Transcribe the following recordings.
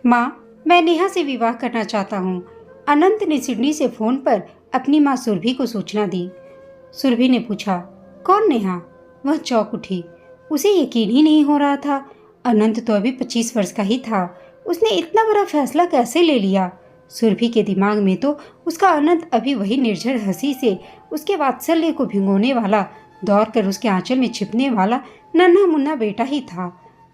माँ, मैं नेहा से विवाह करना चाहता हूँ। अनंत ने सिडनी से फोन पर अपनी माँ सुरभि को सूचना दी। सुरभि ने पूछा, कौन नेहा? वह चौंक उठी। उसे यकीन ही नहीं हो रहा था। अनंत तो अभी 25 वर्ष का ही था। उसने इतना बड़ा फैसला कैसे ले लिया? सुरभि के दिमाग में तो उसका अनंत अभी वही निर्झर हंसी से उसके वात्सल्य को भिगोने वाला, दौड़ कर उसके आंचल में छिपने वाला नन्हा मुन्ना बेटा ही था।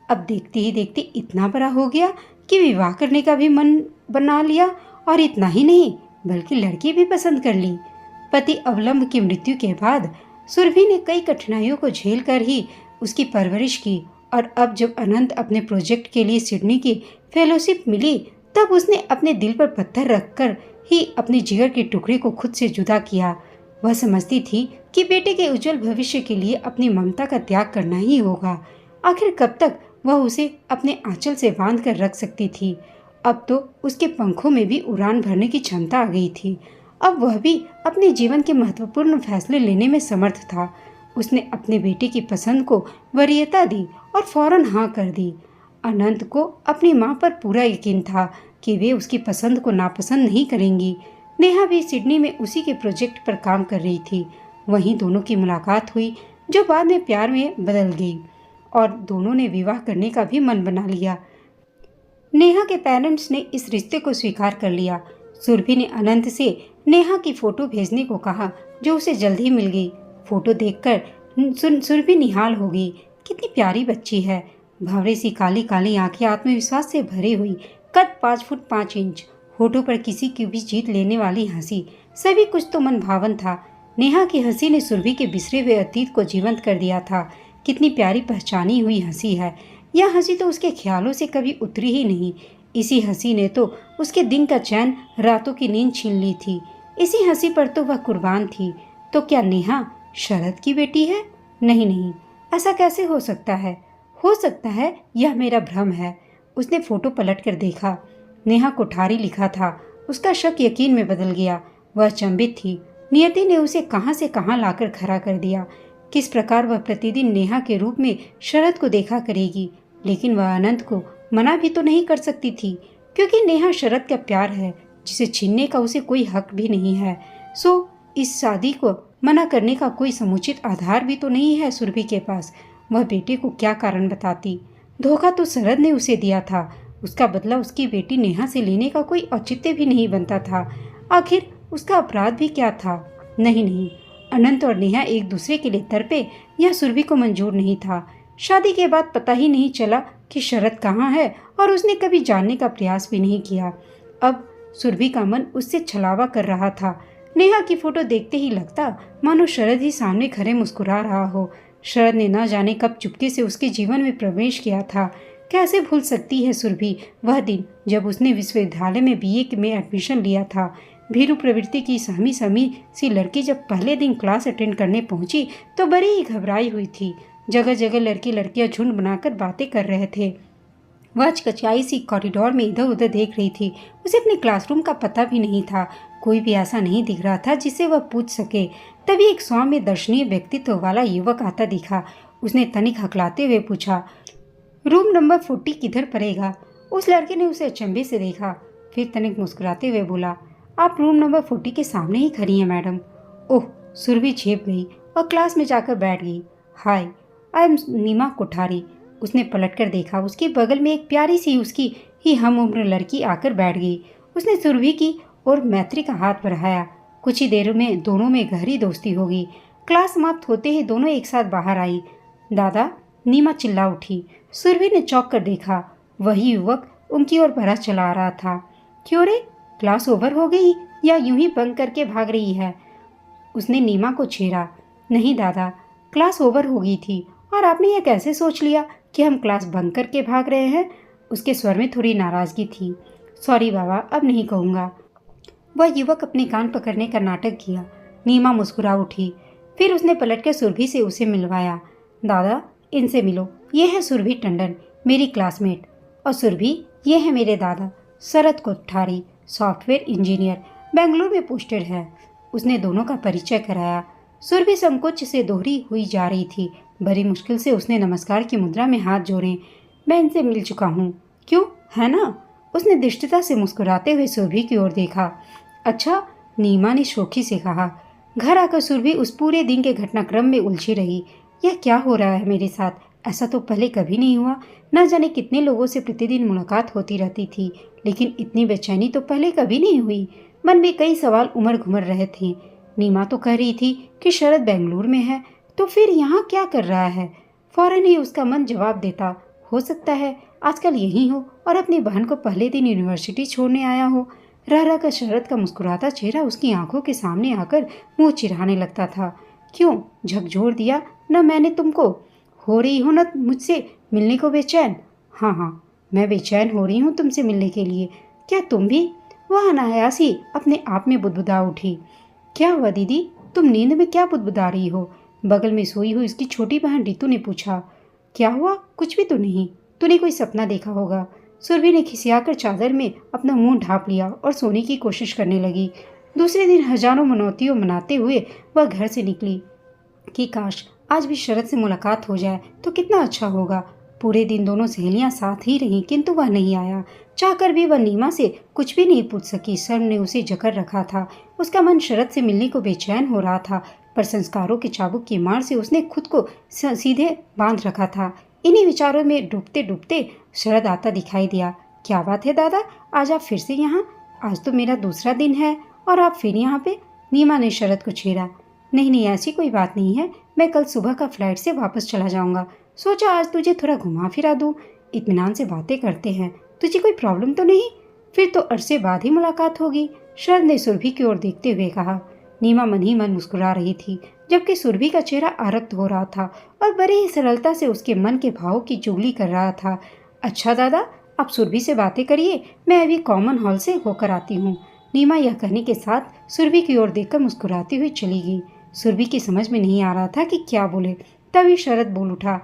अब देखते ही देखते इतना बड़ा हो गया कि विवाह करने का भी मन बना लिया, और इतना ही नहीं बल्कि लड़की भी पसंद कर ली। पति अवलंब की मृत्यु के बाद सुरभि ने कई कठिनाइयों को झेल कर ही उसकी परवरिश की, और अब जब अनंत अपने प्रोजेक्ट के लिए सिडनी की फेलोशिप मिली, तब उसने अपने दिल पर पत्थर रखकर ही अपने जिगर के टुकड़े को खुद से जुदा किया। वह समझती थी कि बेटे के उज्जवल भविष्य के लिए अपनी ममता का त्याग करना ही होगा। आखिर कब तक वह उसे अपने आंचल से बांध कर रख सकती थी? अब तो उसके पंखों में भी उड़ान भरने की क्षमता आ गई थी। अब वह भी अपने जीवन के महत्वपूर्ण फैसले लेने में समर्थ था। उसने अपने बेटे की पसंद को वरीयता दी और फौरन हाँ कर दी। अनंत को अपनी माँ पर पूरा यकीन था कि वे उसकी पसंद को नापसंद नहीं करेंगी। नेहा भी सिडनी में उसी के प्रोजेक्ट पर काम कर रही थी। वहीं दोनों की मुलाकात हुई, जो बाद में प्यार में बदल गई, और दोनों ने विवाह करने का भी मन बना लिया। नेहा के पेरेंट्स ने इस रिश्ते को स्वीकार कर लिया। सुरभि ने अनंत से नेहा की फोटो भेजने को कहा, जो उसे जल्द ही मिल गई। फोटो देखकर सुरभि निहाल हो गई। कितनी प्यारी बच्ची है। भंवरे सी काली काली आंखें आत्मविश्वास से भरी हुई, कद 5 फुट 5 इंच, होठों पर किसी की भी जीत लेने वाली हंसी, सभी कुछ तो मन भावन था। नेहा की हंसी ने सुरभि के बिसरे हुए अतीत को जीवंत कर दिया था। कितनी प्यारी पहचानी हुई हंसी है। यह हंसी तो उसके ख्यालों से कभी उतरी ही नहीं। इसी हंसी ने तो उसके दिन का चैन, रातों की नींद छीन ली थी। इसी हंसी पर तो वह कुर्बान थी। तो क्या नेहा शरद की बेटी है? नहीं नहीं, ऐसा कैसे हो सकता है? हो सकता है यह मेरा भ्रम है। उसने फोटो पलट कर देखा। नेहा कोठारी लिखा था। उसका शक यकीन में बदल गया। वह अचंभित थी। नियति ने उसे कहां से कहां लाकर खड़ा कर दिया। किस प्रकार वह प्रतिदिन नेहा के रूप में शरद को देखा करेगी, लेकिन वह अनंत को मना भी तो नहीं कर सकती थी, क्योंकि नेहा शरद का प्यार है, जिसे छीनने का उसे कोई हक भी नहीं है। सो इस शादी को मना करने का कोई समुचित आधार भी तो नहीं है सुरभि के पास। वह बेटे को क्या कारण बताती? धोखा तो शरद ने उसे दिया था। उसका बदला उसकी बेटी नेहा से लेने का कोई औचित्य भी नहीं बनता था। आखिर उसका अपराध भी क्या था? नहीं नहीं, अनंत और नेहा एक दूसरे के लिए तड़पे, यह सुरभि को मंजूर नहीं था। शादी के बाद पता ही नहीं चला कि शरद कहाँ है, और उसने कभी जानने का प्रयास भी नहीं किया। अब सुरभि का मन उससे छलावा कर रहा था। नेहा की फोटो देखते ही लगता मानो शरद ही सामने खड़े मुस्कुरा रहा हो। शरद ने न जाने कब चुपके से उसके जीवन में प्रवेश किया था। कैसे भूल सकती है सुरभि वह दिन जब उसने विश्वविद्यालय में बीए में एडमिशन लिया था। भीरू प्रवृत्ति की सहमी सहमी सी लड़की जब पहले दिन क्लास अटेंड करने पहुंची तो बड़ी ही घबराई हुई थी। जगह जगह लड़के लड़कियां झुंड बनाकर बातें कर रहे थे। वह चकचाई सी कॉरिडोर में इधर उधर देख रही थी। उसे अपने क्लासरूम का पता भी नहीं था। कोई भी ऐसा नहीं दिख रहा था जिसे वह पूछ सके। तभी एक सौम्य दर्शनीय व्यक्तित्व वाला युवक आता दिखा। उसने तनिक हकलाते हुए पूछा, रूम नंबर 40 किधर पड़ेगा? उस लड़के ने उसे अचंभे से देखा, फिर तनिक मुस्कुराते हुए बोला, आप रूम नंबर 40 के सामने ही खड़ी हैं मैडम। ओह, सुरभि झेप गई और क्लास में जाकर बैठ गई। हाय, आई एम नीमा कोठारी। उसने पलटकर देखा। उसके बगल में एक प्यारी सी उसकी ही हम उम्र लड़की आकर बैठ गई। उसने सुरभि की और मैत्री का हाथ बढ़ाया। कुछ ही देर में दोनों में गहरी दोस्ती हो गई। क्लास समाप्त होते ही दोनों एक साथ बाहर आई। दादा, नीमा चिल्ला उठी। सुरभि ने चौंक कर देखा। वही युवक उनकी ओर बढ़ा चला आ रहा था। क्यों रे, क्लास ओवर हो गई या यूं ही बंक करके भाग रही है? उसने नीमा को छेड़ा। नहीं दादा, क्लास ओवर हो गई थी, और आपने यह कैसे सोच लिया कि हम क्लास बंक करके भाग रहे हैं? उसके स्वर में थोड़ी नाराजगी थी। सॉरी बाबा, अब नहीं कहूँगा। वह युवक अपने कान पकड़ने का नाटक किया। नीमा मुस्कुरा उठी। फिर उसने पलटकर सुरभि से उसे मिलवाया। दादा, इनसे मिलो, ये है सुरभि टंडन, मेरी क्लासमेट। और सुरभि, ये है मेरे दादा शरद कोठारी, सॉफ्टवेयर इंजीनियर, बेंगलुरु में पोस्टेड है। उसने दोनों का परिचय कराया। सुरभि संकोच से दोहरी हुई जा रही थी। बड़ी मुश्किल से उसने नमस्कार की मुद्रा में हाथ जोड़े। मैं इनसे मिल चुका हूँ। क्यों, है ना? उसने दृष्टता से मुस्कुराते हुए सुरभि की ओर देखा। अच्छा, नीमा ने शौकी से कहा। घर आकर सुरभि उस पूरे दिन के घटनाक्रम में उलझी रही। यह क्या हो रहा है मेरे साथ? ऐसा तो पहले कभी नहीं हुआ। न जाने कितने लोगों से प्रतिदिन मुलाकात होती रहती थी, लेकिन इतनी बेचैनी तो पहले कभी नहीं हुई। मन में कई सवाल उमड़ घुमड़ रहे थे। नीमा तो कह रही थी कि शरद बेंगलुरु में है, तो फिर यहाँ क्या कर रहा है? फौरन ही उसका मन जवाब देता, हो सकता है आजकल यही हो और अपनी बहन को पहले दिन यूनिवर्सिटी छोड़ने आया हो। रह रह कर शरद का मुस्कुराता चेहरा उसकी आंखों के सामने आकर मुंह चिढ़ाने लगता था। क्यों झकझोर दिया न मैंने तुमको? हो रही हो न मुझसे मिलने को बेचैन? हाँ हाँ, मैं बेचैन हो रही हूँ तुमसे मिलने के लिए। क्या तुम भी? वह अनायास ही अपने आप में बुदबुदा उठी। क्या हुआ दीदी, तुम नींद में क्या बुदबुदा रही हो? बगल में सोई हुई उसकी छोटी बहन रितु ने पूछा। क्या हुआ? कुछ भी तो नहीं। तूने कोई सपना देखा होगा। सुरभि ने खिसियाकर चादर में अपना मुंह ढांप लिया और सोने की कोशिश करने लगी। दूसरे दिन हजारों मनौतियों मनाते हुए वह घर से निकली कि काश आज भी शरद से मुलाकात हो जाए तो कितना अच्छा होगा। पूरे दिन दोनों सहेलियां साथ ही रहीं, किंतु वह नहीं आया। चाहकर भी वह नीमा से कुछ भी नहीं पूछ सकी। शर्म ने उसे जकड़ रखा था। उसका मन शरद से मिलने को बेचैन हो रहा था, पर संस्कारों के चाबुक की मार से उसने खुद को सीधे बांध रखा था। इन्हीं विचारों में डूबते डूबते शरद आता दिखाई दिया। क्या बात है दादा, आज आप फिर से यहाँ? आज तो मेरा दूसरा दिन है और आप फिर यहाँ पे? नीमा ने शरद को छेड़ा। नहीं नहीं, ऐसी कोई बात नहीं है। मैं कल सुबह का फ्लाइट से वापस चला जाऊंगा। सोचा आज तुझे थोड़ा घुमा फिरा दूं। इत्मीनान से बातें करते हैं। तुझे कोई प्रॉब्लम तो नहीं? फिर तो अरसे बाद ही मुलाकात होगी, शरद ने सुरभि की ओर देखते हुए कहा। नीमा मन ही मन मुस्कुरा रही थी, जबकि सुरभि का चेहरा आरक्त हो रहा था और बड़ी ही सरलता से उसके मन के भावों की चुगली कर रहा था। अच्छा दादा, आप सुरभि से बातें करिए, मैं अभी कॉमन हॉल से होकर आती हूँ। नीमा यह कहने के साथ सुरभि की ओर देखकर मुस्कुराती हुई चली गई। सुरभि की समझ में नहीं आ रहा था कि क्या बोले। तभी शरद बोल उठा।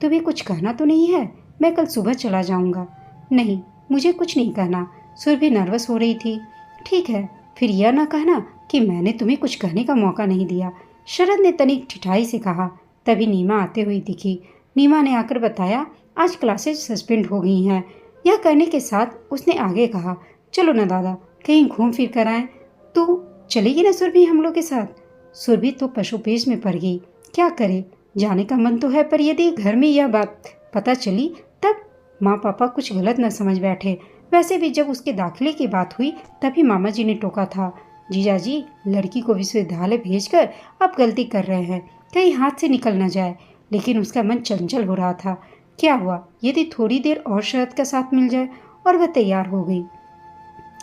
तुम्हें कुछ कहना तो नहीं है? मैं कल सुबह चला जाऊंगा। नहीं, मुझे कुछ नहीं कहना। सुरभि नर्वस हो रही थी। ठीक है, फिर यह ना कहना कि मैंने तुम्हें कुछ कहने का मौका नहीं दिया, शरद ने तनिक ठिठाई से कहा। तभी नीमा आते हुई दिखी। नीमा ने आकर बताया, आज क्लासेज सस्पेंड हो गई हैं। यह करने के साथ उसने आगे कहा, चलो ना दादा, कहीं घूम फिर कर आए। तू चलेगी ना सुरभि हम लोग के साथ? सुरभि तो पशुपेश में पड़ गई। क्या करे, जाने का मन तो है, पर यदि घर में यह बात पता चली तब माँ पापा कुछ गलत न समझ बैठे। वैसे भी जब उसके दाखिले की बात हुई तभी मामा जी ने टोका था, जीजाजी लड़की को विश्वविद्यालय भेजकर आप गलती कर रहे हैं, कहीं हाथ से निकल न जाए। लेकिन उसका मन चंचल हो रहा था। क्या हुआ यदि थोड़ी देर और शरद का साथ मिल जाए? और वह तैयार हो गई।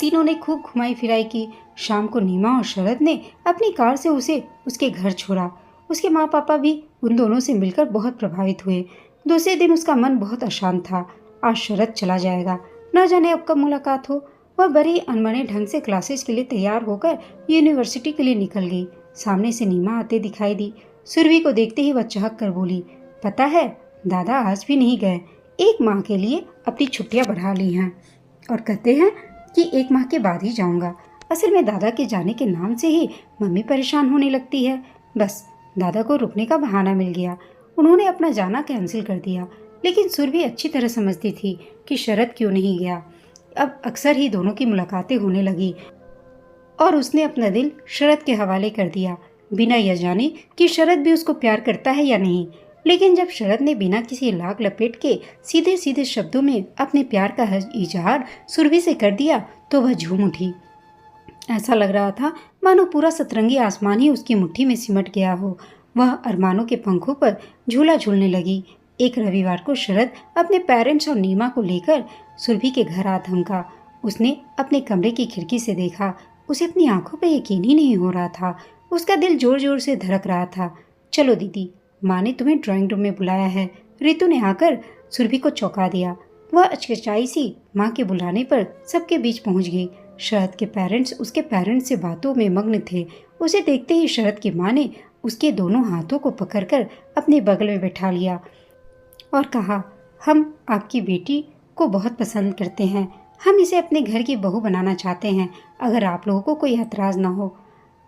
तीनों ने खूब घुमाई फिराई की। शाम को नीमा और शरद ने अपनी कार से उसे उसके घर छोड़ा। उसके माँ पापा भी उन दोनों से मिलकर बहुत प्रभावित हुए। दूसरे दिन उसका मन बहुत अशांत था। आज शरद चला जाएगा, न जाने अब कब मुलाकात हो। वह बड़ी अनमने ढंग से क्लासेस के लिए तैयार होकर यूनिवर्सिटी के लिए निकल गई। सामने से नीमा आते दिखाई दी। सुरभि को देखते ही वह चहक कर बोली, पता है दादा आज भी नहीं गए। 1 माह के लिए अपनी छुट्टियां बढ़ा ली हैं और कहते हैं कि 1 माह के बाद ही जाऊंगा। असल में दादा के जाने के नाम से ही मम्मी परेशान होने लगती है। बस दादा को रुकने का बहाना मिल गया, उन्होंने अपना जाना कैंसिल कर दिया। लेकिन सुरभि अच्छी तरह समझती थी कि शरद क्यों नहीं गया। अब अक्सर ही दोनों की मुलाकातें होने लगी और उसने अपना दिल शरद के हवाले कर दिया, बिना यह जाने कि शरद भी उसको प्यार करता है या नहीं। लेकिन जब शरद ने बिना किसी लाग लपेट के सीधे सीधे शब्दों में अपने प्यार का इजहार सुरभि से कर दिया तो वह झूम उठी। ऐसा लग रहा था मानो पूरा सतरंगी आसमान ही उसकी मुट्ठी में सिमट गया हो। वह अरमानों के पंखों पर झूला झूलने लगी। एक रविवार को शरद अपने पेरेंट्स और नीमा को लेकर सुरभि के घर आ धमका। उसने अपने कमरे की खिड़की से देखा। उसे अपनी आंखों पर यकीन ही नहीं हो रहा था। उसका दिल जोर जोर से धड़क रहा था। चलो दीदी, माँ ने तुम्हें ड्राइंग रूम में बुलाया है। रितु ने आकर सुरभि को चौंका दिया। वह अचकचाई सी माँ के बुलाने पर सबके बीच पहुंच गई। शरद के पेरेंट्स उसके पेरेंट्स से बातों में मग्न थे। उसे देखते ही शरद की माँ ने उसके दोनों हाथों को पकड़कर अपने बगल में बैठा लिया और कहा, हम आपकी बेटी को बहुत पसंद करते हैं। हम इसे अपने घर की बहू बनाना चाहते हैं, अगर आप लोगों को कोई एतराज़ ना हो।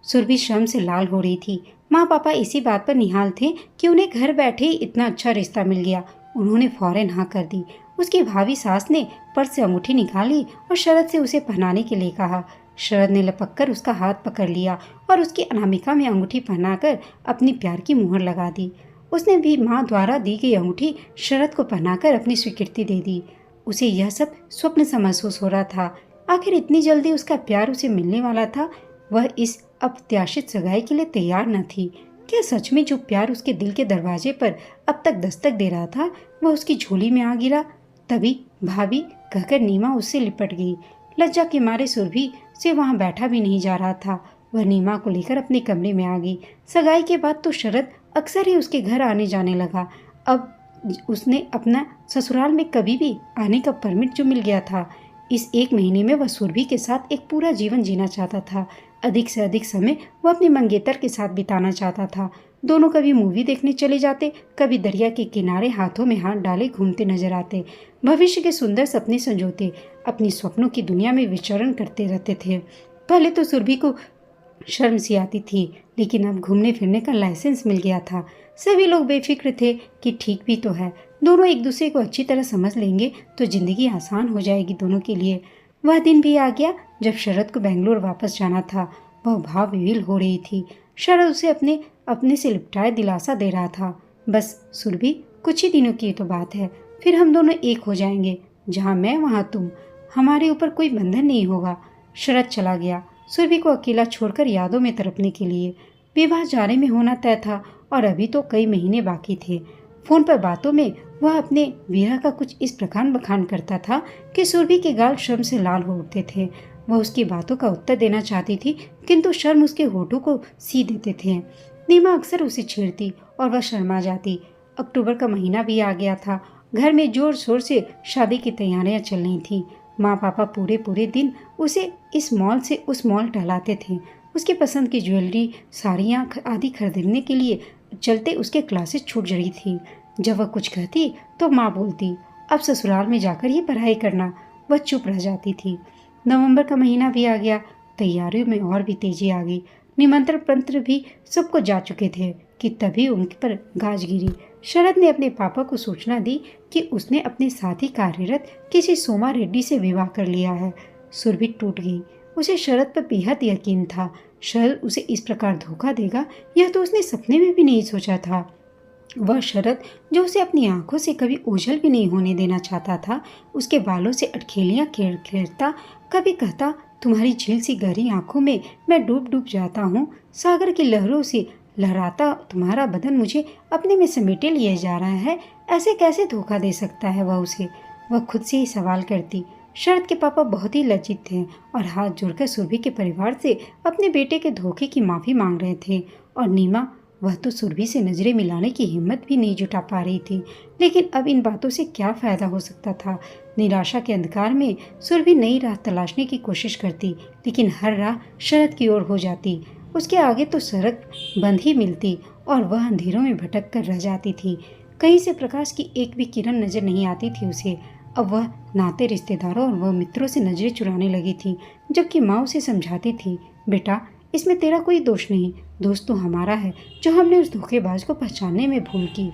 सुरभि शर्म से लाल हो रही थी। माँ पापा इसी बात पर निहाल थे कि उन्हें घर बैठे ही इतना अच्छा रिश्ता मिल गया। उन्होंने फौरन हाँ कर दी। उसकी भावी सास ने पर्स से अंगूठी निकाली और शरद से उसे पहनाने के लिए कहा। शरद ने लपक कर उसका हाथ पकड़ लिया और उसकी अनामिका में अंगूठी पहनाकर अपनी प्यार की मुहर लगा दी। उसने भी माँ द्वारा दी गई अंगूठी शरद को पहनाकर अपनी स्वीकृति दे दी। उसे यह सब स्वप्न सा महसूस हो रहा था। आखिर इतनी जल्दी उसका प्यार उसे मिलने वाला था। वह इस अप्रत्याशित सगाई के लिए तैयार न थी। क्या सच में जो प्यार उसके दिल के दरवाजे पर अब तक दस्तक दे रहा था वह उसकी झोली में आ गिरा? तभी भाभी कहकर नीमा उससे लिपट गई। लज्जा के मारे सुरभि से वहां बैठा भी नहीं जा रहा था। वह नीमा को लेकर अपने कमरे में आ गई। सगाई के बाद तो शरद अक्सर ही उसके घर आने जाने लगा। अब उसने अपना ससुराल में कभी भी आने का परमिट जो मिल गया था। इस एक महीने में वह सुरभि के साथ एक पूरा जीवन जीना चाहता था। अधिक से अधिक समय वह अपने मंगेतर के साथ बिताना चाहता था। दोनों कभी मूवी देखने चले जाते, कभी दरिया के किनारे हाथों में हाथ डाले घूमते नजर आते। भविष्य के सुंदर सपने संजोते अपनी स्वप्नों की दुनिया में विचरण करते रहते थे। पहले तो सुरभि को शर्म सी आती थी, लेकिन अब घूमने फिरने का लाइसेंस मिल गया था। सभी लोग बेफिक्र थे कि ठीक भी तो है, दोनों एक दूसरे को अच्छी तरह समझ लेंगे तो जिंदगी आसान हो जाएगी दोनों के लिए। वह दिन भी आ गया जब शरद को बेंगलोर वापस जाना था। वह भाव विह्वल हो रही थी। शरद उसे अपने अपने से लिपटाए दिलासा दे रहा था। बस सुरभि, कुछ ही दिनों की तो बात है, फिर हम दोनों एक हो जाएंगे। जहाँ मैं वहाँ तुम, हमारे ऊपर कोई बंधन नहीं होगा। शरद चला गया सुरभि को अकेला छोड़कर यादों में तड़पने के लिए। विवाह जाने में होना तय था और अभी तो कई महीने बाकी थे। फोन पर बातों में वह अपने विरह का कुछ इस प्रकार बखान करता था कि सुरभि के गाल शर्म से लाल हो उठते थे। वह उसकी बातों का उत्तर देना चाहती थी, किंतु शर्म उसके होठों को सी देते थे। नीमा अक्सर उसे छेड़ती और वह शर्मा जाती। अक्टूबर का महीना भी आ गया था। घर में जोर शोर से शादी की तैयारियां चल रही थीं। माँ पापा पूरे पूरे दिन उसे इस मॉल से उस मॉल टहलाते थे। उसकी पसंद की ज्वेलरी, साड़ियाँ आदि खरीदने के लिए चलते उसके क्लासेस छूट रही थी। जब वह कुछ कहती तो माँ बोलती, अब ससुराल में जाकर ही पढ़ाई करना। वह चुप रह जाती थी। नवंबर का महीना भी आ गया। तैयारियों में और भी तेजी आ गई। निमंत्रण पत्र भी सबको जा चुके थे कि तभी उन पर गाज गिरी। शरद ने अपने पापा को सूचना दी कि उसने अपने साथी कार्यरत किसी सोमा रेड्डी से विवाह कर लिया है। सुरभि टूट गई। उसे शरद पर बेहद यकीन था। शरद उसे इस प्रकार धोखा देगा यह तो उसने सपने में भी नहीं सोचा था। वह शरद जो उसे अपनी आंखों से कभी ओझल भी नहीं होने देना चाहता था, उसके बालों से अटखेलियां खेलता, कभी कहता, तुम्हारी झील सी गहरी आंखों में मैं डूब डूब जाता हूँ। सागर की लहरों से लहराता तुम्हारा बदन मुझे अपने में समेटे लिए जा रहा है। ऐसे कैसे धोखा दे सकता है वह उसे? वह खुद से ही सवाल करती। शरद के पापा बहुत ही लज्जित थे और हाथ जोड़कर सुरभि के परिवार से अपने बेटे के धोखे की माफ़ी मांग रहे थे। और नीमा, वह तो सुरभि से नजरें मिलाने की हिम्मत भी नहीं जुटा पा रही थी। लेकिन अब इन बातों से क्या फायदा हो सकता था? निराशा के अंधकार में सुरभि नई राह तलाशने की कोशिश करती, लेकिन हर राह शरद की ओर हो जाती। उसके आगे तो सड़क बंद ही मिलती और वह अंधेरों में भटक कर रह जाती थी। कहीं से प्रकाश की एक भी किरण नजर नहीं आती थी उसे। अब वह नाते रिश्तेदारों और वह मित्रों से नजरें चुराने लगी थी, जबकि माँ उसे समझाती थी, बेटा इसमें तेरा कोई दोष नहीं, दोष तो हमारा है जो हमने उस धोखेबाज को पहचानने में भूल की।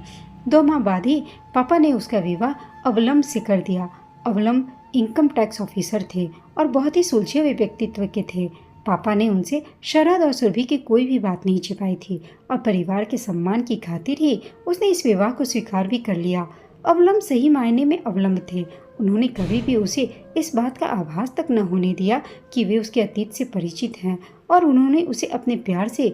2 माह बाद ही पापा ने उसका विवाह अवलंब से कर दिया। अवलंब इनकम टैक्स ऑफिसर थे और बहुत ही सुलझे हुए व्यक्तित्व के थे। पापा ने उनसे शरद और सुरभि की कोई भी बात नहीं छिपाई थी और परिवार के सम्मान की खातिर ही उसने इस विवाह को स्वीकार भी कर लिया। अवलंब सही मायने में अवलंब थे। उन्होंने कभी भी उसे इस बात का आभास तक न होने दिया कि वे उसके अतीत से परिचित हैं और उन्होंने उसे अपने प्यार से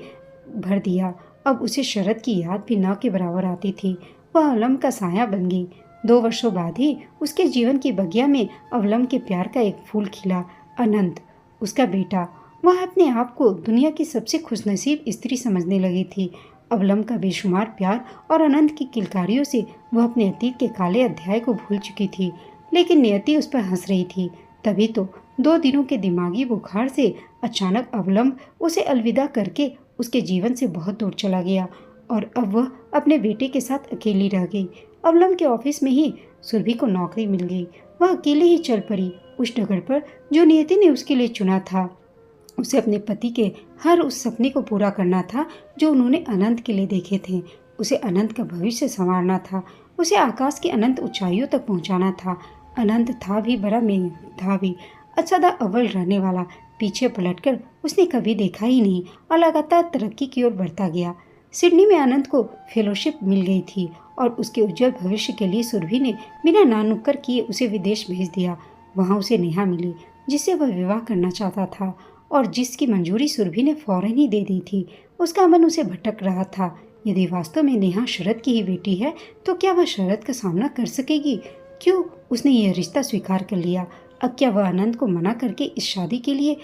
भर दिया। अब उसे शरद की याद भी न के बराबर आती थी। वह अवलंब का साया बन गई। 2 वर्षों बाद ही उसके जीवन की बगिया में अवलंब के प्यार का एक फूल खिला, अनंत, उसका बेटा। वह अपने आप को दुनिया की सबसे खुशनसीब स्त्री समझने लगी थी। अवलंब का बेशुमार प्यार और अनंत की किलकारियों से वह अपने अतीत के काले अध्याय को भूल चुकी थी, लेकिन नियति उस पर हंस रही थी। तभी तो 2 दिनों के दिमागी बुखार से अचानक अवलंब उसे अलविदा करके उसके जीवन से बहुत दूर चला गया और अब वह अपने बेटे के साथ अकेली रह गई। अवलंब के ऑफिस में ही सुरभि को नौकरी मिल गई। वह अकेले ही चल पड़ी उस डगर पर जो नियति ने उसके लिए चुना था। उसे अपने पति के हर उस सपने को पूरा करना था जो उन्होंने अनंत के लिए देखे थे। उसे अनंत का भविष्य संवारना था। उसे आकाश की अनंत ऊंचाइयों तक पहुंचाना था। अनंत था भी, बड़ा मेधावी, सदा अव्वल रहने वाला। पीछे पलटकर उसने कभी देखा ही नहीं और लगातार तरक्की की ओर बढ़ता गया। सिडनी में अनंत को फेलोशिप मिल गई थी और उसके उज्जवल भविष्य के लिए सुरभि ने बिना नानुक्कर किए उसे विदेश भेज दिया। वहां उसे नेहा मिली, जिससे वह विवाह करना चाहता था और जिसकी मंजूरी सुरभि ने फौरन ही दे दी थी। उसका मन उसे भटक रहा था। यदि वास्तव में नेहा शरद की ही बेटी है तो क्या वह शरद का सामना कर सकेगी? क्यों उसने यह रिश्ता स्वीकार कर लिया? अब क्या वह अनंत को मना करके इस शादी के लिए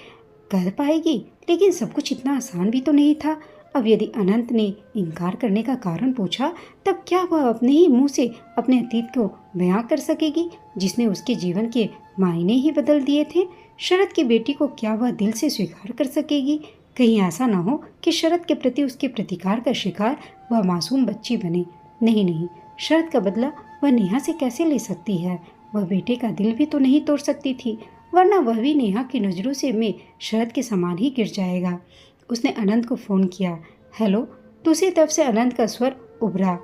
कर पाएगी? लेकिन सब कुछ इतना आसान भी तो नहीं था। अब यदि अनंत ने इनकार करने का कारण पूछा, तब क्या वह अपने ही मुंह से अपने अतीत को बयां कर सकेगी, जिसने उसके जीवन के मायने ही बदल दिए थे? शरद की बेटी को क्या वह दिल से स्वीकार कर सकेगी? कहीं ऐसा ना हो कि शरद के प्रति उसके प्रतिकार का शिकार वह मासूम बच्ची बने। नहीं नहीं, शरद का बदला वह नेहा से कैसे ले सकती है? वह बेटे का दिल भी तो नहीं तोड़ सकती थी, वरना वह भी नेहा की नज़रों से में शरद के समान ही गिर जाएगा। उसने अनंत को फ़ोन किया। हेलो। दूसरी तरफ से अनंत का स्वर उभरा।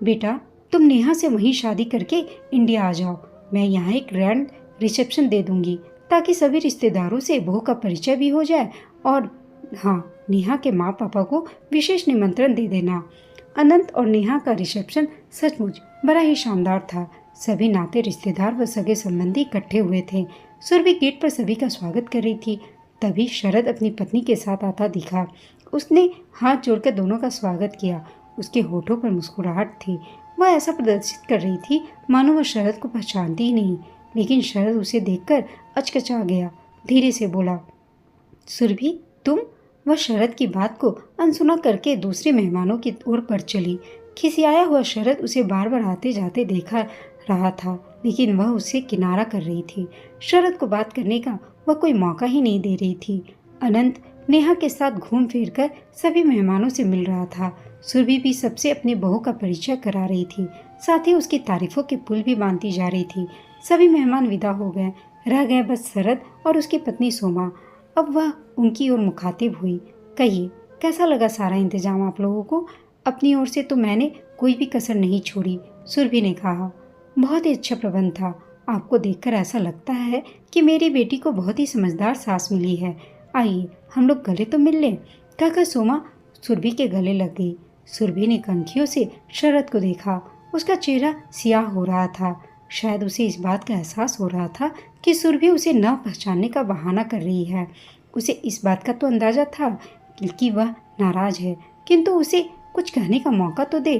बेटा, तुम नेहा से वहीं शादी करके इंडिया आ जाओ। मैं यहाँ एक ग्रैंड रिसेप्शन दे दूंगी ताकि सभी रिश्तेदारों से बहू का परिचय भी हो जाए। और हाँ, नेहा के माँ पापा को विशेष निमंत्रण दे देना। अनंत और नेहा का रिसेप्शन सचमुच बड़ा ही शानदार था। सभी नाते रिश्तेदार व सगे संबंधी इकट्ठे हुए थे। सुरभि गेट पर सभी का स्वागत कर रही थी। तभी शरद अपनी पत्नी के साथ आता दिखा। उसने हाथ जोड़कर दोनों का स्वागत किया। उसके होठों पर मुस्कुराहट थी। वह ऐसा प्रदर्शित कर रही थी मानो वह शरद को पहचानती ही नहीं। लेकिन शरद उसे देखकर अचकचा गया। धीरे से बोला, सुरभि, तुम? वह शरद की बात को अनसुना करके दूसरे मेहमानों की ओर बढ़ चली। खिसियाया हुआ शरद उसे बार बार आते जाते देखा रहा था, लेकिन वह उसे किनारा कर रही थी। शरद को बात करने का वह कोई मौका ही नहीं दे रही थी। अनंत नेहा के साथ घूम फिर कर सभी मेहमानों से मिल रहा था। सुरभि भी सबसे अपनी बहू का परिचय करा रही थी। साथ ही उसकी तारीफों के पुल भी बांधती जा रही थी। सभी मेहमान विदा हो गए। रह गए बस शरद और उसकी पत्नी सोमा। अब वह उनकी ओर मुखातिब हुई। कहिए, कैसा लगा सारा इंतजाम आप लोगों को? अपनी ओर से तो मैंने कोई भी कसर नहीं छोड़ी, सुरभि ने कहा। बहुत ही अच्छा प्रबंध था। आपको देखकर ऐसा लगता है कि मेरी बेटी को बहुत ही समझदार सास मिली है। आइए, हम लोग गले तो मिल लें। कहकर सोमा सुरभि के गले लग गई। सुरभि ने कनखियों से शरद को देखा। उसका चेहरा सियाह हो रहा था। शायद उसे इस बात का एहसास हो रहा था कि सुरभि उसे न पहचानने का बहाना कर रही है। उसे इस बात का तो अंदाजा था कि वह नाराज है, किंतु उसे कुछ कहने का मौका तो दे।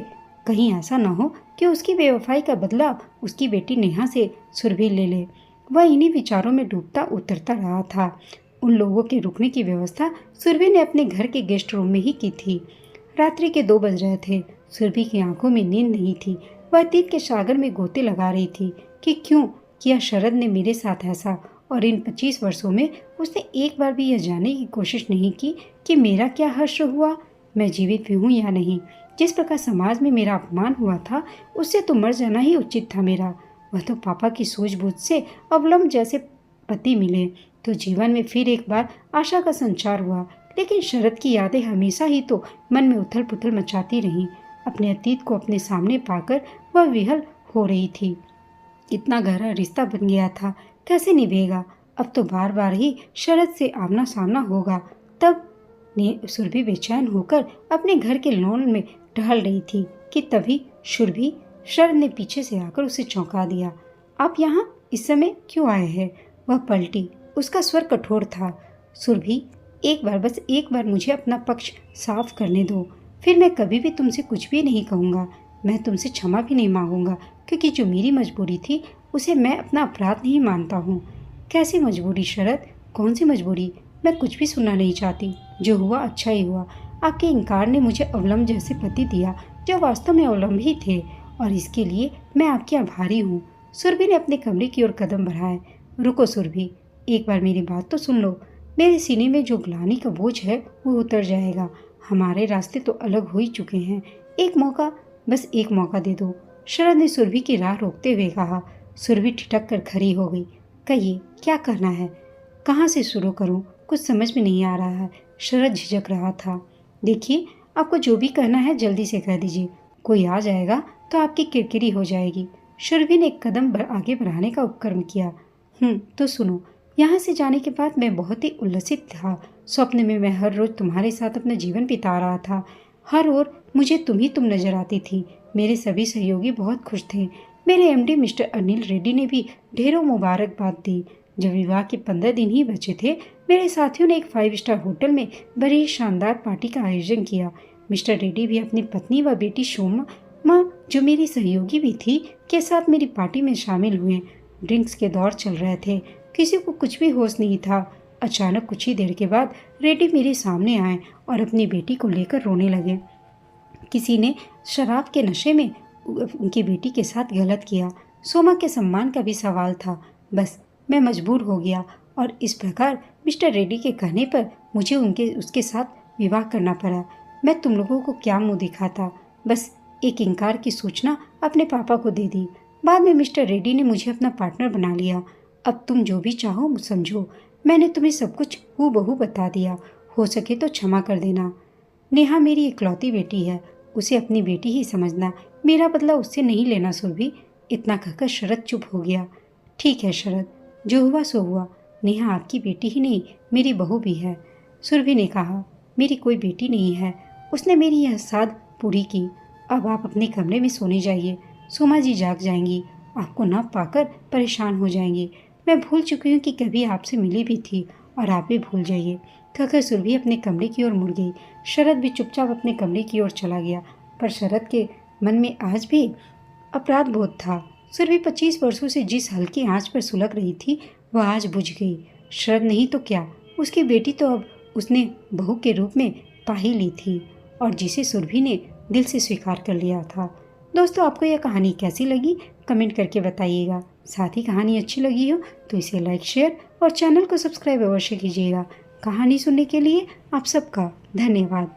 कहीं ऐसा न हो कि उसकी बेवफाई का बदला उसकी बेटी नेहा से सुरभि ले ले। वह इन्हीं विचारों में डूबता उतरता रहा था। उन लोगों के रुकने की व्यवस्था सुरभि ने अपने घर के गेस्ट रूम में ही की थी। रात्रि के 2 बज रहे थे। सुरभि की आंखों में नींद नहीं थी। वह अतीत के सागर में गोते लगा रही थी कि क्यों किया शरद ने मेरे साथ ऐसा, और इन 25 वर्षों में उसने एक बार भी यह जानने की कोशिश नहीं की कि मेरा क्या हश्र हुआ, मैं जीवित भी हूँ या नहीं। जिस प्रकार समाज में मेरा अपमान हुआ था, उससे तो मर जाना ही उचित था मेरा। वह तो पापा की सूझबूझ से अवलंब जैसे पति मिले तो जीवन में फिर एक बार आशा का संचार हुआ। लेकिन शरद की यादें हमेशा ही तो मन में उथल पुथल मचाती रहीं। अपने अतीत को अपने सामने पाकर वह विहल हो रही थी। इतना गहरा रिश्ता बन गया था, कैसे निभेगा? अब तो बार बार ही शरद से आमना सामना होगा। तब ने सुरभि बेचैन होकर अपने घर के लॉन में टहल रही थी कि तभी सुरभि शरद ने पीछे से आकर उसे चौंका दिया। आप यहाँ इस समय क्यों आए हैं? वह पलटी। उसका स्वर कठोर था। सुरभि, एक बार, बस एक बार मुझे अपना पक्ष साफ करने दो, फिर मैं कभी भी तुमसे कुछ भी नहीं कहूँगा। मैं तुमसे क्षमा भी नहीं मांगूंगा, क्योंकि जो मेरी मजबूरी थी उसे मैं अपना अपराध नहीं मानता हूँ। कैसी मजबूरी शरद? कौन सी मजबूरी? मैं कुछ भी सुनना नहीं चाहती। जो हुआ अच्छा ही हुआ। आपके इनकार ने मुझे अवलंब जैसे पति दिया, जो वास्तव में अवलंब ही थे, और इसके लिए मैं आपकी आभारी हूँ। सुरभि ने अपने कमरे की ओर कदम बढ़ाए। रुको सुरभि, एक बार मेरी बात तो सुन लो। मेरे सीने में जो ग्लानि का बोझ है वो उतर जाएगा। हमारे रास्ते तो अलग हो ही चुके हैं। एक मौका, बस एक मौका दे दो, शरद ने सुरभि की राह रोकते हुए कहा। सुरभि ठिठक कर खड़ी हो गई। कहिए, क्या करना है? कहाँ से शुरू करूँ? कुछ समझ में नहीं आ रहा है। शरद झिझक रहा था। देखिए, आपको जो भी कहना है जल्दी से कह दीजिए। कोई आ जाएगा तो आपकी किरकिरी हो जाएगी। सुरभि ने एक कदम आगे बढ़ाने का उपक्रम किया। तो सुनो, यहाँ से जाने के बाद मैं बहुत ही उल्लसित था। स्वप्न में मैं हर रोज तुम्हारे साथ अपना जीवन बिता रहा था। हर ओर मुझे तुम नजर आती थी। मेरे सभी सहयोगी बहुत खुश थे। मेरे एमडी मिस्टर अनिल रेड्डी ने भी ढेरों मुबारकबाद दी। जब विवाह के 15 दिन ही बचे थे, मेरे साथियों ने एक 5 स्टार होटल में बड़ी शानदार पार्टी का आयोजन किया। मिस्टर रेड्डी भी अपनी पत्नी व बेटी सोमा, जो मेरी सहयोगी भी थी, के साथ मेरी पार्टी में शामिल हुए। ड्रिंक्स के दौर चल रहे थे। किसी को कुछ भी होश नहीं था। अचानक कुछ ही देर के बाद रेड्डी मेरे सामने आए और अपनी बेटी को लेकर रोने लगे। किसी ने शराब के नशे में उनकी बेटी के साथ गलत किया। सोमा के सम्मान का भी सवाल था। बस मैं मजबूर हो गया और इस प्रकार मिस्टर रेड्डी के कहने पर मुझे उसके साथ विवाह करना पड़ा। मैं तुम लोगों को क्या मुंह दिखाता। बस एक इनकार की सूचना अपने पापा को दे दी। बाद में मिस्टर रेड्डी ने मुझे अपना पार्टनर बना लिया। अब तुम जो भी चाहो समझो। मैंने तुम्हें सब कुछ हूबहू बता दिया। हो सके तो क्षमा कर देना। नेहा मेरी इकलौती बेटी है। उसे अपनी बेटी ही समझना। मेरा बदला उससे नहीं लेना सुरभि। इतना कहकर शरद चुप हो गया। ठीक है शरद, जो हुआ सो हुआ। नेहा आपकी बेटी ही नहीं, मेरी बहू भी है। सुरभि ने कहा, मेरी कोई बेटी नहीं है। उसने मेरी यह साध पूरी की। अब आप अपने कमरे में सोने जाइए। सोमा जी जाग जाएंगी। आपको न पाकर परेशान हो जाएंगी। मैं भूल चुकी हूँ कि कभी आपसे मिली भी थी और आप भी भूल जाइए। कहकर सुरभि अपने कमरे की ओर मुड़ गई। शरद भी चुपचाप अपने कमरे की ओर चला गया। पर शरद के मन में आज भी अपराध बोध था। सुरभि 25 वर्षों से जिस हल्की आंच पर सुलग रही थी, वह आज बुझ गई। शरद नहीं तो क्या, उसकी बेटी तो अब उसने बहू के रूप में पा ही ली थी और जिसे सुरभि ने दिल से स्वीकार कर लिया था। दोस्तों, आपको यह कहानी कैसी लगी कमेंट करके बताइएगा। साथ ही कहानी अच्छी लगी हो तो इसे लाइक, शेयर और चैनल को सब्सक्राइब अवश्य कीजिएगा। कहानी सुनने के लिए आप सबका धन्यवाद।